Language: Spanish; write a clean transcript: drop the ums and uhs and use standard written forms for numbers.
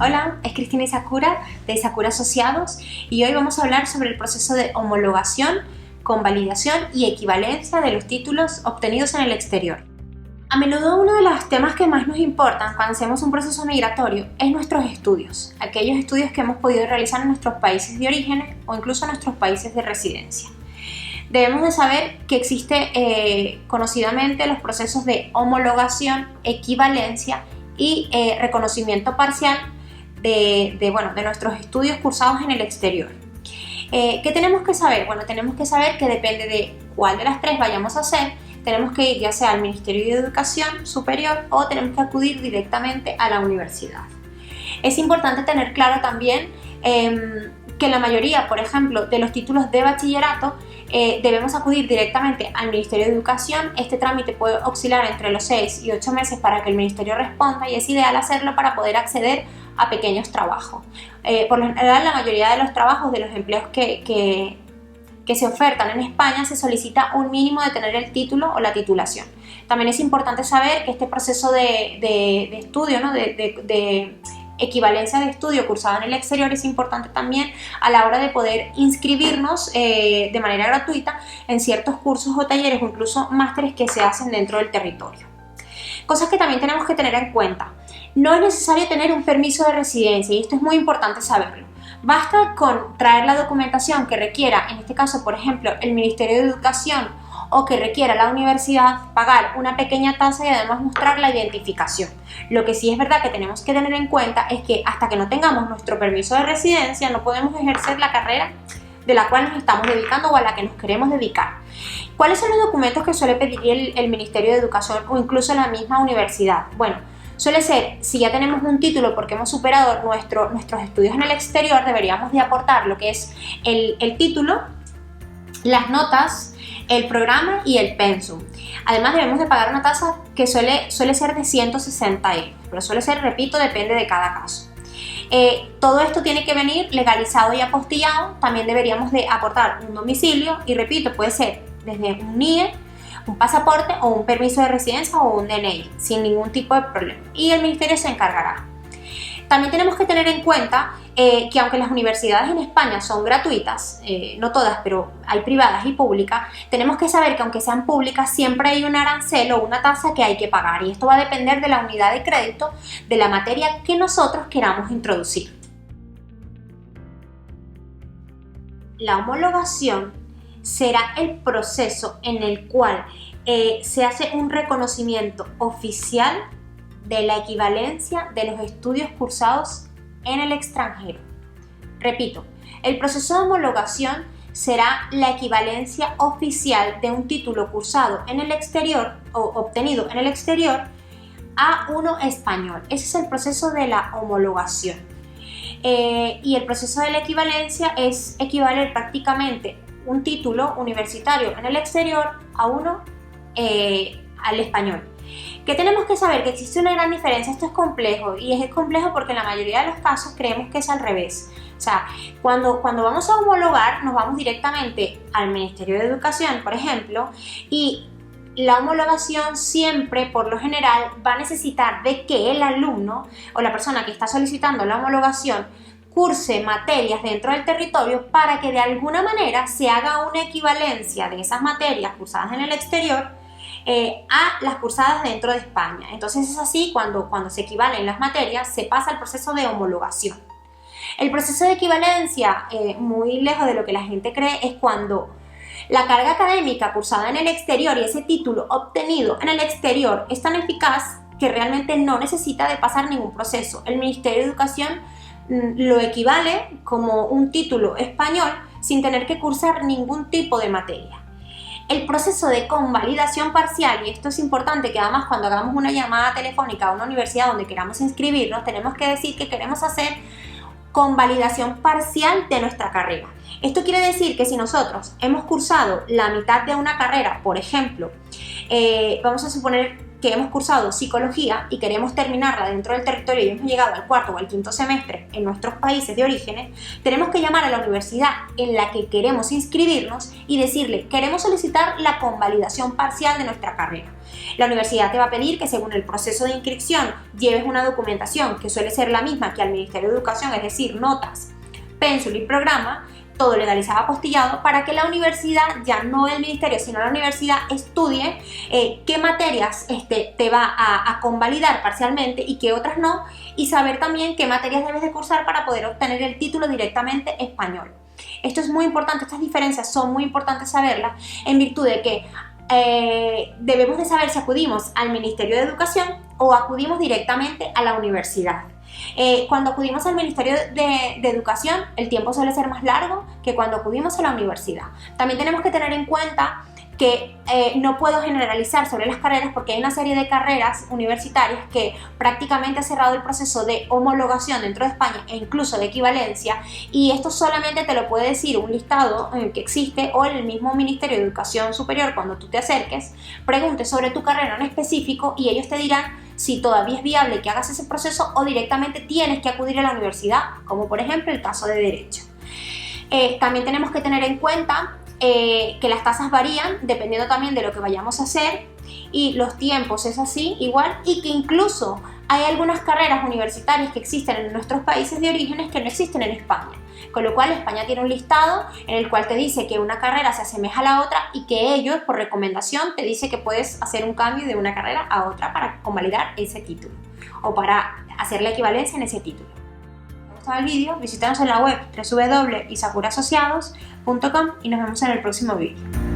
Hola, es Cristina Isakura de Isakura Asociados y hoy vamos a hablar sobre el proceso de homologación, convalidación y equivalencia de los títulos obtenidos en el exterior. A menudo uno de los temas que más nos importan cuando hacemos un proceso migratorio es nuestros estudios, aquellos estudios que hemos podido realizar en nuestros países de origen o incluso en nuestros países de residencia. Debemos de saber que existe conocidamente los procesos de homologación, equivalencia y reconocimiento parcial de nuestros estudios cursados en el exterior. ¿Qué tenemos que saber? Bueno, tenemos que saber que depende de cuál de las tres vayamos a hacer. Tenemos que ir ya sea al Ministerio de Educación Superior o tenemos que acudir directamente a la universidad. Es importante tener claro también que la mayoría, por ejemplo, de los títulos de bachillerato debemos acudir directamente al Ministerio de Educación. Este trámite puede oscilar entre los 6 y 8 meses para que el Ministerio responda y es ideal hacerlo para poder acceder a pequeños trabajos. Por lo general, la mayoría de los trabajos, de los empleos que se ofertan en España, se solicita un mínimo de tener el título o la titulación. También es importante saber que este proceso de estudio, ¿no? de equivalencia de estudio cursado en el exterior es importante también a la hora de poder inscribirnos de manera gratuita en ciertos cursos o talleres o incluso másteres que se hacen dentro del territorio. Cosas que también tenemos que tener en cuenta. No es necesario tener un permiso de residencia y esto es muy importante saberlo. Basta con traer la documentación que requiera, en este caso, por ejemplo, el Ministerio de Educación o que requiera la universidad, pagar una pequeña tasa y además mostrar la identificación. Lo que sí es verdad que tenemos que tener en cuenta es que hasta que no tengamos nuestro permiso de residencia no podemos ejercer la carrera de la cual nos estamos dedicando o a la que nos queremos dedicar. ¿Cuáles son los documentos que suele pedir el Ministerio de Educación o incluso la misma universidad? Bueno, suele ser, si ya tenemos un título porque hemos superado nuestros estudios en el exterior, deberíamos de aportar lo que es el título, las notas, el programa y el pensum. Además debemos de pagar una tasa que suele ser de 160 euros, pero suele ser, repito, depende de cada caso. Todo esto tiene que venir legalizado y apostillado. También deberíamos de aportar un domicilio y repito, puede ser desde un NIE, un pasaporte o un permiso de residencia o un DNI, sin ningún tipo de problema. Y el ministerio se encargará. También tenemos que tener en cuenta que aunque las universidades en España son gratuitas, no todas, pero hay privadas y públicas, tenemos que saber que aunque sean públicas siempre hay un arancel o una tasa que hay que pagar y esto va a depender de la unidad de crédito de la materia que nosotros queramos introducir. La homologación será el proceso en el cual se hace un reconocimiento oficial de la equivalencia de los estudios cursados en el extranjero. Repito, el proceso de homologación será la equivalencia oficial de un título cursado en el exterior o obtenido en el exterior a uno español. Ese es el proceso de la homologación. Y el proceso de la equivalencia es equivaler prácticamente un título universitario en el exterior a uno al español. ¿Qué tenemos que saber? Que existe una gran diferencia. Esto es complejo y es complejo porque en la mayoría de los casos creemos que es al revés. O sea, cuando vamos a homologar nos vamos directamente al Ministerio de Educación, por ejemplo, y la homologación siempre, por lo general, va a necesitar de que el alumno o la persona que está solicitando la homologación curse materias dentro del territorio para que de alguna manera se haga una equivalencia de esas materias cursadas en el exterior a las cursadas dentro de España. Entonces es así cuando se equivalen las materias se pasa al proceso de homologación. El proceso de equivalencia, muy lejos de lo que la gente cree, es cuando la carga académica cursada en el exterior y ese título obtenido en el exterior es tan eficaz que realmente no necesita de pasar ningún proceso. El Ministerio de Educación lo equivale como un título español sin tener que cursar ningún tipo de materia. El proceso de convalidación parcial, y esto es importante que además cuando hagamos una llamada telefónica a una universidad donde queramos inscribirnos, tenemos que decir que queremos hacer convalidación parcial de nuestra carrera. Esto quiere decir que si nosotros hemos cursado la mitad de una carrera, por ejemplo, vamos a suponer que hemos cursado psicología y queremos terminarla dentro del territorio y hemos llegado al cuarto o al quinto semestre en nuestros países de orígenes, tenemos que llamar a la universidad en la que queremos inscribirnos y decirle: queremos solicitar la convalidación parcial de nuestra carrera. La universidad te va a pedir que según el proceso de inscripción lleves una documentación que suele ser la misma que al Ministerio de Educación, es decir, notas, pénsul y programa, todo legalizado, apostillado, para que la universidad, ya no el ministerio, sino la universidad, estudie qué materias te va a convalidar parcialmente y qué otras no, y saber también qué materias debes de cursar para poder obtener el título directamente español. Esto es muy importante, estas diferencias son muy importantes saberlas, en virtud de que debemos de saber si acudimos al Ministerio de Educación o acudimos directamente a la universidad. Cuando acudimos al Ministerio de Educación, el tiempo suele ser más largo que cuando acudimos a la universidad. También tenemos que tener en cuenta que no puedo generalizar sobre las carreras, porque hay una serie de carreras universitarias que prácticamente ha cerrado el proceso de homologación dentro de España e incluso de equivalencia, y esto solamente te lo puede decir un listado que existe o el mismo Ministerio de Educación Superior. Cuando tú te acerques, preguntes sobre tu carrera en específico y ellos te dirán si todavía es viable que hagas ese proceso o directamente tienes que acudir a la universidad, como por ejemplo el caso de Derecho. También tenemos que tener en cuenta que las tasas varían dependiendo también de lo que vayamos a hacer, y los tiempos es así igual, y que incluso hay algunas carreras universitarias que existen en nuestros países de orígenes que no existen en España, con lo cual España tiene un listado en el cual te dice que una carrera se asemeja a la otra y que ellos por recomendación te dice que puedes hacer un cambio de una carrera a otra para convalidar ese título o para hacer la equivalencia en ese título. Si te ha gustado el vídeo, visítanos en la web www.isakurasociados.com y nos vemos en el próximo vídeo.